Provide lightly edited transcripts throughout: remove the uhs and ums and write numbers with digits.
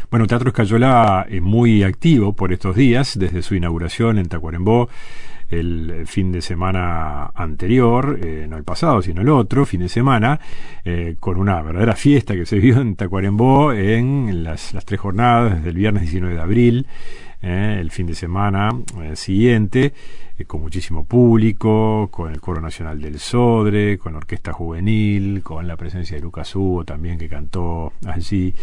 Bueno, Teatro Escayola es muy activo por estos días, desde su inauguración en Tacuarembó el fin de semana anterior, no el pasado, sino el otro fin de semana, con una verdadera fiesta que se vio en Tacuarembó en las 3 jornadas, desde el viernes 19 de abril, el fin de semana siguiente, con muchísimo público, con el Coro Nacional del Sodre, con Orquesta Juvenil, con la presencia de Lucas Hugo también, que cantó allí,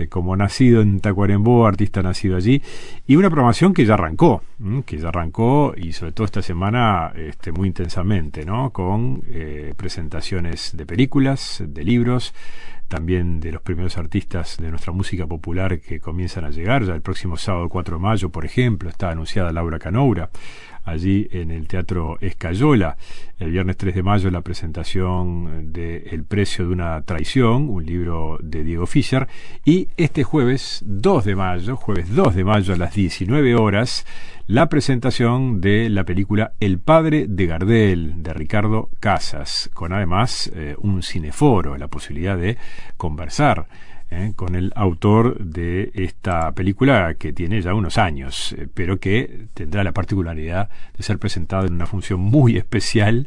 como nacido en Tacuarembó, artista nacido allí, y una programación que ya arrancó y sobre todo esta semana muy intensamente, ¿no? Con presentaciones de películas, de libros, también de los primeros artistas de nuestra música popular que comienzan a llegar. Ya el próximo sábado 4 de mayo, por ejemplo, está anunciada Laura Canoura, allí en el Teatro Escayola. El viernes 3 de mayo la presentación de El precio de una traición, un libro de Diego Fischer. Y este jueves 2 de mayo a las 19 horas, la presentación de la película El padre de Gardel, de Ricardo Casas, con además un cineforo, la posibilidad de conversar con el autor de esta película, que tiene ya unos años, pero que tendrá la particularidad de ser presentada en una función muy especial,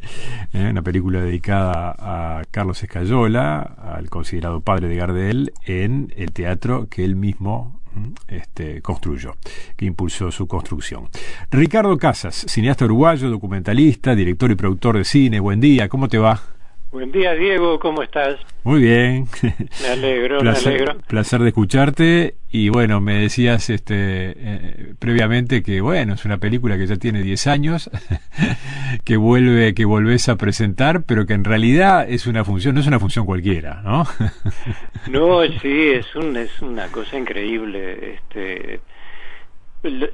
una película dedicada a Carlos Escayola, al considerado padre de Gardel, en el teatro que él mismo construyó, que impulsó su construcción. Ricardo Casas, cineasta uruguayo, documentalista, director y productor de cine. Buen día, ¿cómo te va? Buen día, Diego, ¿cómo estás? Muy bien. Me alegro, me alegro. Placer de escucharte. Y bueno, me decías previamente que bueno, es una película que ya tiene 10 años, que volvés a presentar, pero que en realidad es una función, no es una función cualquiera, ¿no? No, sí, es una cosa increíble.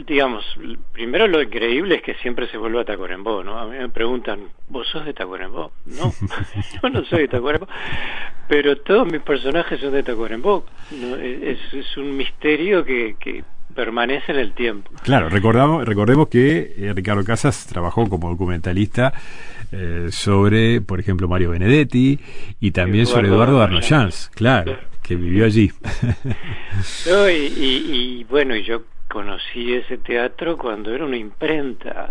Digamos, primero lo increíble es que siempre se vuelve a Tacuarembó, ¿no? A mí me preguntan, ¿vos sos de Tacuarembó? No, yo no soy de Tacuarembó, pero todos mis personajes son de Tacuarembó, ¿no? Es un misterio que permanece en el tiempo. Claro, recordemos que Ricardo Casas trabajó como documentalista sobre, por ejemplo, Mario Benedetti, y también sobre Eduardo Arnoyanz, claro, que vivió allí. No, y bueno, yo conocí ese teatro cuando era una imprenta,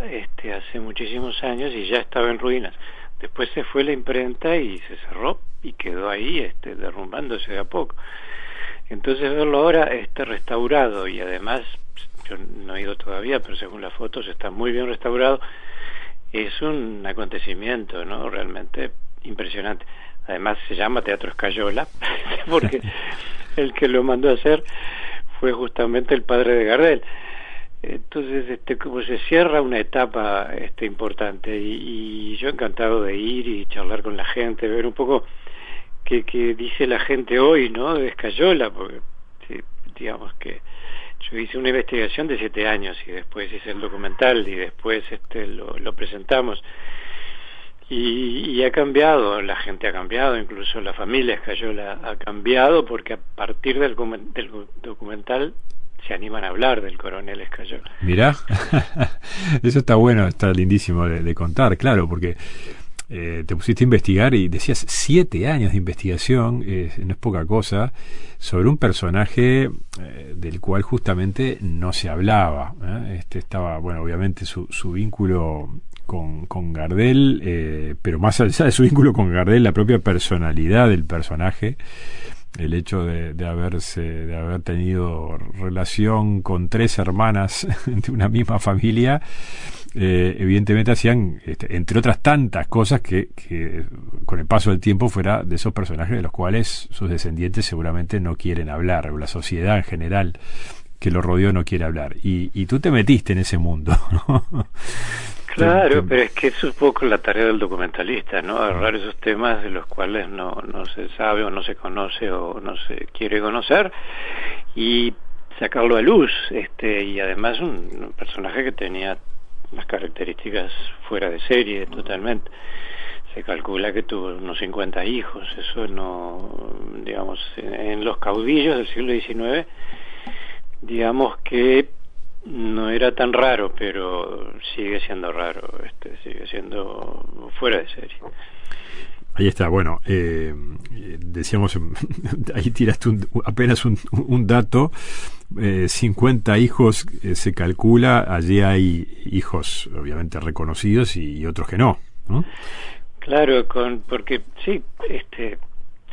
hace muchísimos años, y ya estaba en ruinas. Después se fue la imprenta y se cerró y quedó ahí, derrumbándose de a poco. Entonces verlo ahora restaurado, y además yo no he ido todavía, pero según las fotos está muy bien restaurado, es un acontecimiento, ¿no? Realmente impresionante. Además se llama Teatro Escayola porque el que lo mandó a hacer fue justamente el padre de Gardel. Entonces, como se cierra una etapa importante, y yo encantado de ir y charlar con la gente, ver un poco qué dice la gente hoy, ¿no? De Escayola, porque digamos que yo hice una investigación de 7 años y después hice el documental y después lo presentamos. Y ha cambiado, la gente ha cambiado, incluso la familia Escayola ha cambiado, porque a partir del documental se animan a hablar del coronel Escayola. Mirá, eso está bueno, está lindísimo de contar, claro, porque te pusiste a investigar y decías 7 años de investigación, no es poca cosa, sobre un personaje del cual justamente no se hablaba. Estaba, bueno, obviamente su vínculo con Gardel, pero más allá de su vínculo con Gardel, la propia personalidad del personaje, el hecho de haber tenido relación con 3 hermanas de una misma familia, evidentemente hacían, entre otras tantas cosas, que con el paso del tiempo fuera de esos personajes de los cuales sus descendientes seguramente no quieren hablar, o la sociedad en general que lo rodeó no quiere hablar, y tú te metiste en ese mundo, ¿no? Claro, pero es que es un poco la tarea del documentalista, ¿no? Agarrar esos temas de los cuales no se sabe, o no se conoce, o no se quiere conocer, y sacarlo a luz. Y además un personaje que tenía unas características fuera de serie totalmente. Se calcula que tuvo unos 50 hijos. Eso no, digamos, en los caudillos del siglo XIX, digamos que no era tan raro, pero sigue siendo raro, sigue siendo fuera de serie. Ahí está, bueno, decíamos, ahí tiraste apenas un dato, 50 hijos se calcula, allí hay hijos obviamente reconocidos y otros que no, ¿no? Claro, porque sí,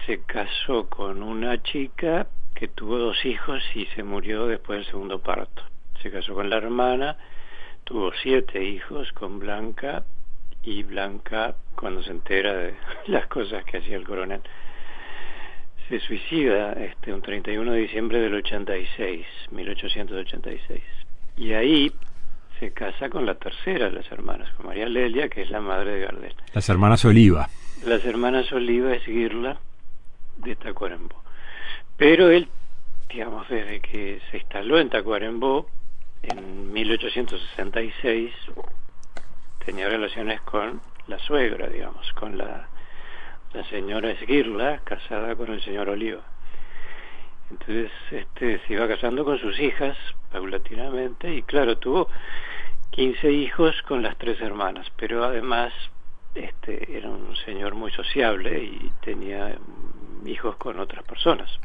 se casó con una chica que tuvo 2 hijos y se murió después del segundo parto. Se casó con la hermana, tuvo 7 hijos con Blanca, y Blanca, cuando se entera de las cosas que hacía el coronel, se suicida un 31 de diciembre del 1886. Y ahí se casa con la tercera de las hermanas, con María Lelia, que es la madre de Gardel. Las hermanas Oliva. Las hermanas Oliva Esguirla de Tacuarembó. Pero él, digamos, desde que se instaló en Tacuarembó, en 1866, tenía relaciones con la suegra, digamos, con la señora Esguirla, casada con el señor Oliva. Entonces se iba casando con sus hijas paulatinamente, y claro, tuvo 15 hijos con las 3 hermanas, pero además era un señor muy sociable y tenía hijos con otras personas.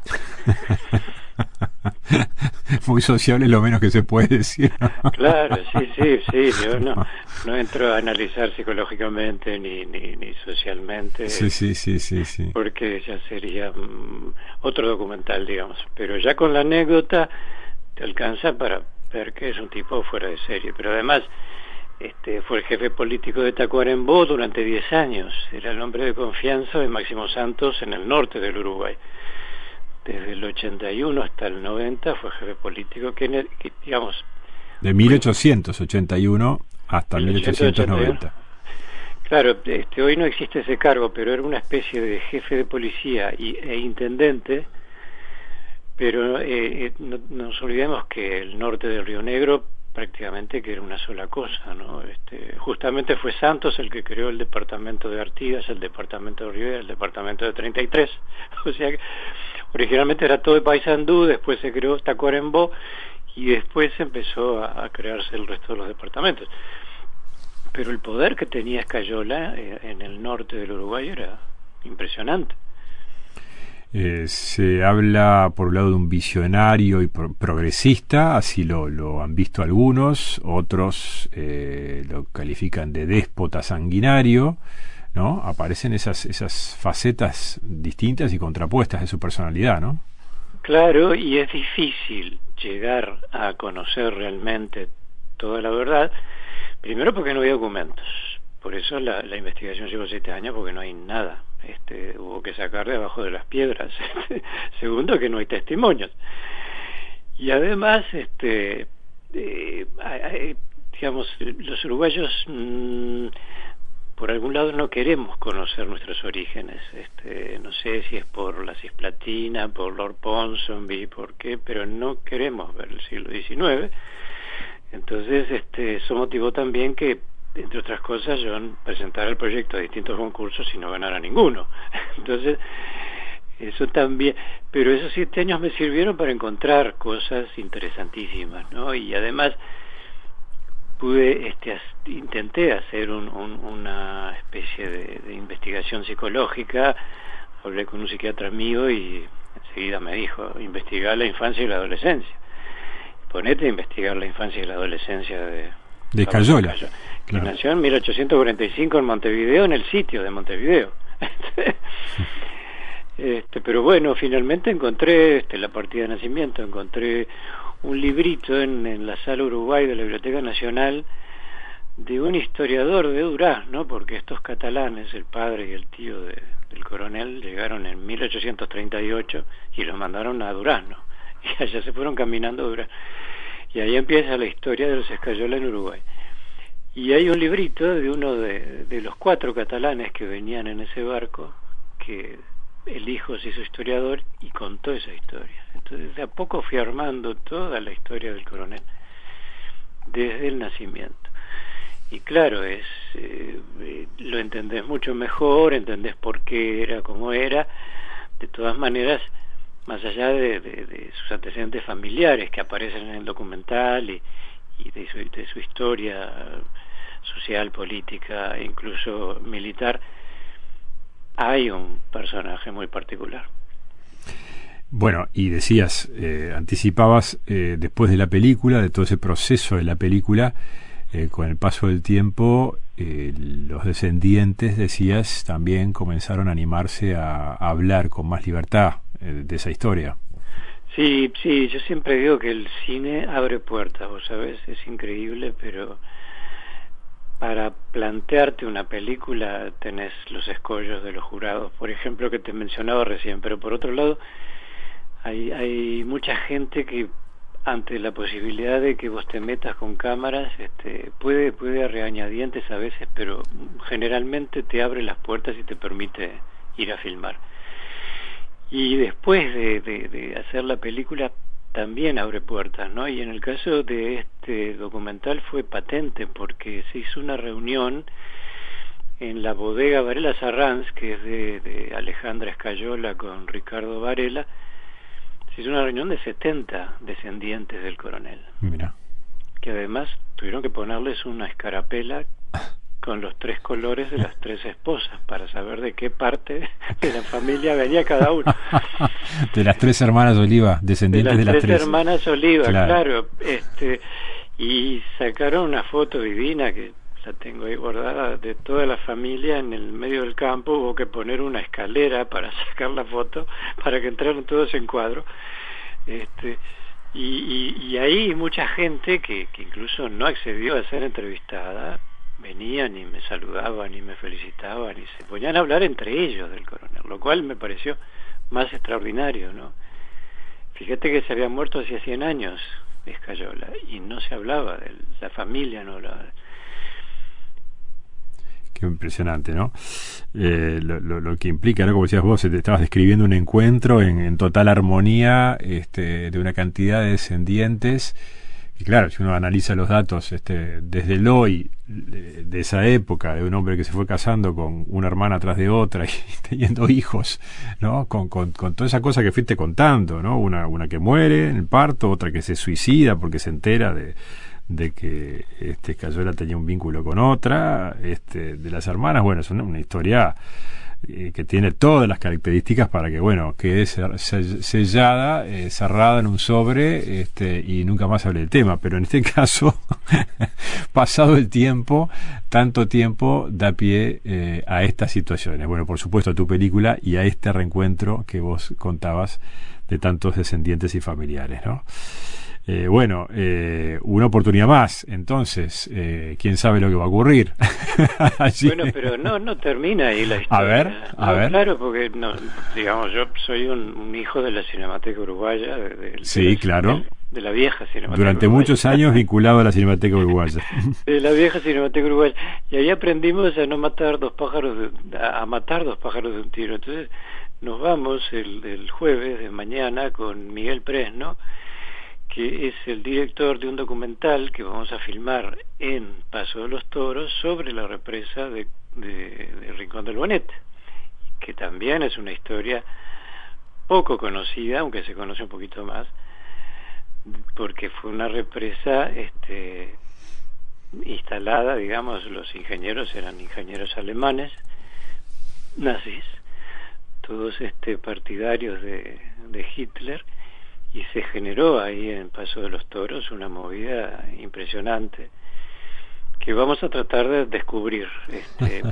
Muy sociable es lo menos que se puede decir, ¿no? Claro, sí, yo no entro a analizar psicológicamente ni socialmente, sí, porque ya sería otro documental, digamos, pero ya con la anécdota te alcanza para ver que es un tipo fuera de serie. Pero además fue el jefe político de Tacuarembó durante 10 años, era el hombre de confianza de Máximo Santos en el norte del Uruguay. Desde el 81 hasta el 90 fue jefe político que digamos... De 1881 hasta 1890. Claro, hoy no existe ese cargo, pero era una especie de jefe de policía e intendente, pero no nos olvidemos que el norte del Río Negro prácticamente que era una sola cosa, ¿no? Justamente fue Santos el que creó el departamento de Artigas, el departamento de Rivera, el departamento de 33, o sea que originalmente era todo de Paysandú, después se creó Tacuarembó y después empezó a crearse el resto de los departamentos. Pero el poder que tenía Escayola en el norte del Uruguay era impresionante. Se habla por un lado de un visionario y progresista, así lo han visto algunos, otros lo califican de déspota sanguinario, ¿no? Aparecen esas facetas distintas y contrapuestas de su personalidad, ¿no? Claro, y es difícil llegar a conocer realmente toda la verdad, primero porque no hay documentos, por eso la investigación llevó 7 años, porque no hay nada. Hubo que sacar de abajo de las piedras. Segundo, que no hay testimonios. Y además, digamos, los uruguayos por algún lado no queremos conocer nuestros orígenes. No sé si es por la Cisplatina, por Lord Ponsonby, por qué, pero no queremos ver el siglo XIX. Entonces, eso motivó también que, entre otras cosas, yo presentara el proyecto a distintos concursos y no ganara ninguno. Entonces, eso también, pero esos 7 años me sirvieron para encontrar cosas interesantísimas, ¿no? Y además intenté hacer una especie de investigación psicológica. Hablé con un psiquiatra amigo y enseguida me dijo: investigar la infancia y la adolescencia. Ponete a investigar la infancia y la adolescencia de Escayola, que nació en 1845 en Montevideo, en el sitio de Montevideo. Pero bueno, finalmente encontré la partida de nacimiento, encontré un librito en la Sala Uruguay de la Biblioteca Nacional de un historiador de Durazno, porque estos catalanes, el padre y el tío del coronel, llegaron en 1838 y los mandaron a Durazno, y allá se fueron caminando a Durazno, y ahí empieza la historia de los Escayola en Uruguay. Y hay un librito de uno de los 4 catalanes que venían en ese barco, que el hijo se hizo historiador y contó esa historia. Entonces de a poco fui armando toda la historia del coronel desde el nacimiento. Y claro, lo entendés mucho mejor, entendés por qué era como era. De todas maneras, más allá de sus antecedentes familiares que aparecen en el documental y de su historia social, política e incluso militar, hay un personaje muy particular. Bueno, y decías, anticipabas después de la película, de todo ese proceso de la película, con el paso del tiempo, los descendientes, decías, también comenzaron a animarse a hablar con más libertad de esa historia. Sí, sí, yo siempre digo que el cine abre puertas, vos sabés, es increíble, pero para plantearte una película tenés los escollos de los jurados, por ejemplo, que te mencionaba recién, pero por otro lado hay mucha gente que ante la posibilidad de que vos te metas con cámaras, puede a regañadientes a veces, pero generalmente te abre las puertas y te permite ir a filmar. Y después de hacer la película también abre puertas, ¿no? Y en el caso de este documental fue patente porque se hizo una reunión en la bodega Varela Sarranz, que es de Alejandra Escayola con Ricardo Varela. Se hizo una reunión de 70 descendientes del coronel. Mira. Que además tuvieron que ponerles una escarapela con los 3 colores de las 3 esposas para saber de qué parte de la familia venía cada uno. De las 3 hermanas Oliva, descendientes de las 3 hermanas Oliva, claro. Y sacaron una foto divina que la tengo ahí guardada de toda la familia en el medio del campo. Hubo que poner una escalera para sacar la foto para que entraran todos en cuadro. Y ahí mucha gente que incluso no accedió a ser entrevistada venían y me saludaban y me felicitaban y se ponían a hablar entre ellos del coronel, lo cual me pareció más extraordinario, ¿no? Fíjate que se había muerto hacía 100 años Escayola y no se hablaba de la familia, no hablaba. Qué impresionante, ¿no? Lo que implica, ¿no? Como decías vos, te estabas describiendo un encuentro en total armonía de una cantidad de descendientes. Y claro, si uno analiza los datos desde el hoy, de esa época, de un hombre que se fue casando con una hermana tras de otra y teniendo hijos, ¿no? Con toda esa cosa que fuiste contando, ¿no? Una que muere en el parto, otra que se suicida porque se entera de que Escayola tenía un vínculo con otra, de las hermanas. Bueno, es una historia que tiene todas las características para que, bueno, quede sellada, cerrada en un sobre, y nunca más hable del tema. Pero en este caso, pasado el tiempo, tanto tiempo da pie a estas situaciones. Bueno, por supuesto a tu película y a este reencuentro que vos contabas de tantos descendientes y familiares, ¿no? Una oportunidad más, entonces, quién sabe lo que va a ocurrir. Bueno, pero no termina ahí la historia. A ver. Claro, porque digamos, yo soy un hijo de la Cinemateca Uruguaya. Claro. De la vieja Cinemateca Durante Uruguaya. muchos años vinculado a la Cinemateca Uruguaya. De la vieja Cinemateca Uruguaya. Y ahí aprendimos a no matar a matar 2 pájaros de un tiro. Entonces nos vamos el jueves de mañana con Miguel Presno, que es el director de un documental que vamos a filmar en Paso de los Toros sobre la represa de Rincón del Bonete, que también es una historia poco conocida, aunque se conoce un poquito más, porque fue una represa instalada, digamos, los ingenieros eran ingenieros alemanes, nazis, todos partidarios de Hitler, y se generó ahí en Paso de los Toros una movida impresionante que vamos a tratar de descubrir.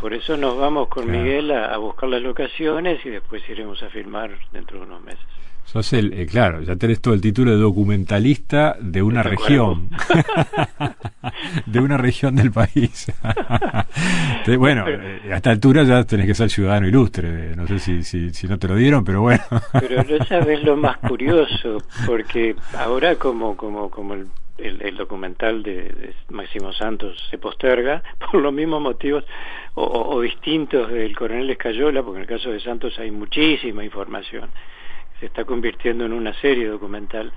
Por eso nos vamos con Miguel a buscar las locaciones y después iremos a filmar dentro de unos meses. Sos claro, ya tenés todo el título de documentalista de una región. De una región del país. Bueno, a esta altura ya tenés que ser ciudadano ilustre. No sé si no te lo dieron, pero bueno. Pero no sabes lo más curioso, porque ahora como el documental de Máximo Santos se posterga por los mismos motivos o distintos del coronel Escayola, porque en el caso de Santos hay muchísima información, se está convirtiendo en una serie documental.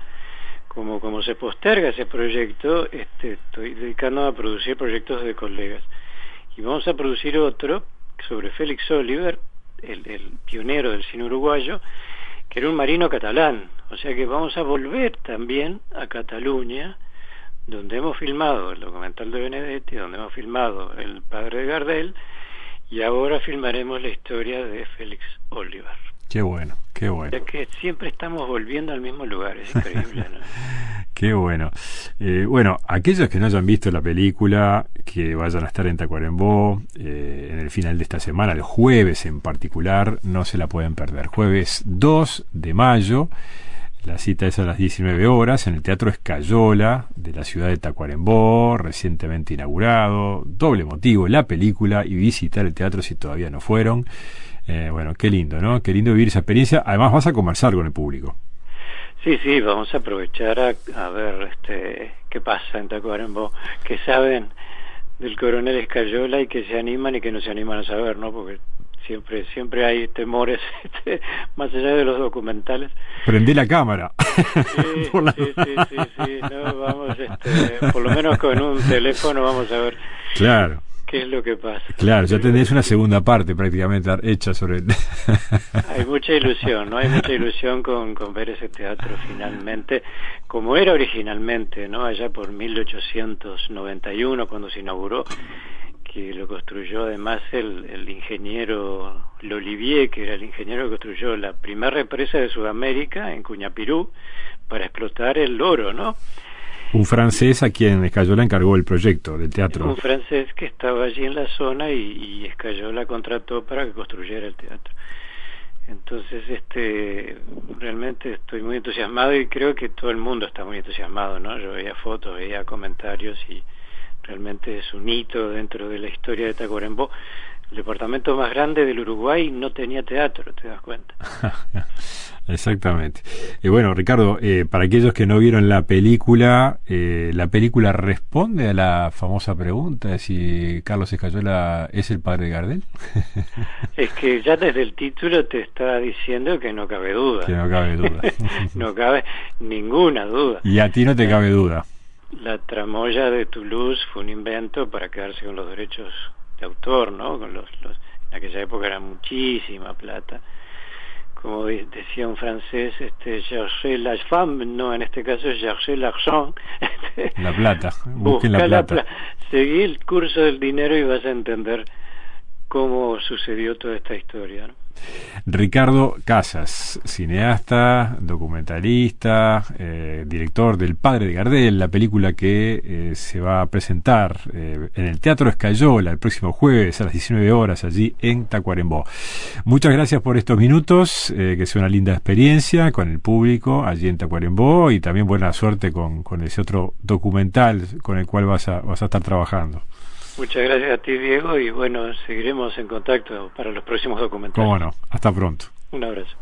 Como se posterga ese proyecto, estoy dedicando a producir proyectos de colegas y vamos a producir otro sobre Félix Oliver, el pionero del cine uruguayo, que era un marino catalán. O sea que vamos a volver también a Cataluña, donde hemos filmado el documental de Benedetti, donde hemos filmado El padre de Gardel, y ahora filmaremos la historia de Félix Oliver. Qué bueno, qué bueno. Es que siempre estamos volviendo al mismo lugar, es increíble, ¿no? Qué bueno. Bueno, aquellos que no hayan visto la película, que vayan a estar en Tacuarembó en el final de esta semana, el jueves en particular, no se la pueden perder. Jueves 2 de mayo, la cita es a las 19 horas en el Teatro Escayola de la ciudad de Tacuarembó, recientemente inaugurado. Doble motivo, la película y visitar el teatro si todavía no fueron. Bueno, qué lindo, ¿no? Qué lindo vivir esa experiencia. Además vas a conversar con el público. Sí, vamos a aprovechar a ver qué pasa en Tacuarembó, que saben del coronel Escayola y que se animan y que no se animan a saber, ¿no? Porque siempre hay temores más allá de los documentales. Prendé la cámara. Sí, no, vamos, por lo menos con un teléfono vamos a ver. Claro. ¿Qué es lo que pasa? Claro, ya tenés una segunda parte prácticamente hecha sobre el... Hay mucha ilusión, ¿no? Hay mucha ilusión con ver ese teatro finalmente, como era originalmente, ¿no? Allá por 1891, cuando se inauguró, que lo construyó además el ingeniero L'Olivier, que era el ingeniero que construyó la primera represa de Sudamérica, en Cuñapirú, para explotar el oro, ¿no? Un francés a quien Escayola encargó el proyecto del teatro. Un francés que estaba allí en la zona y Escayola contrató para que construyera el teatro. Entonces, realmente estoy muy entusiasmado y creo que todo el mundo está muy entusiasmado, ¿no? Yo veía fotos, veía comentarios y realmente es un hito dentro de la historia de Tacuarembó. El departamento más grande del Uruguay no tenía teatro, ¿te das cuenta? Exactamente. Bueno, Ricardo, para aquellos que no vieron la película responde a la famosa pregunta de si Carlos Escayola es el padre de Gardel. Es que ya desde el título te está diciendo que no cabe duda. Que no cabe duda. No cabe ninguna duda. Y a ti no te cabe duda. La tramoya de Toulouse fue un invento para quedarse con los derechos de autor, ¿no? Con en aquella época era muchísima plata. Como decía un francés, chercher la femme, no, en este caso chercher l'argent. La plata, busquen la plata. Seguí el curso del dinero y vas a entender cómo sucedió toda esta historia, ¿no? Ricardo Casas, cineasta, documentalista, director del Padre de Gardel, la película que se va a presentar en el Teatro Escayola el próximo jueves a las 19 horas allí en Tacuarembó. Muchas gracias por estos minutos, que sea una linda experiencia con el público allí en Tacuarembó y también buena suerte con ese otro documental con el cual vas a estar trabajando. Muchas gracias a ti, Diego, y bueno, seguiremos en contacto para los próximos documentales. Cómo no, hasta pronto. Un abrazo.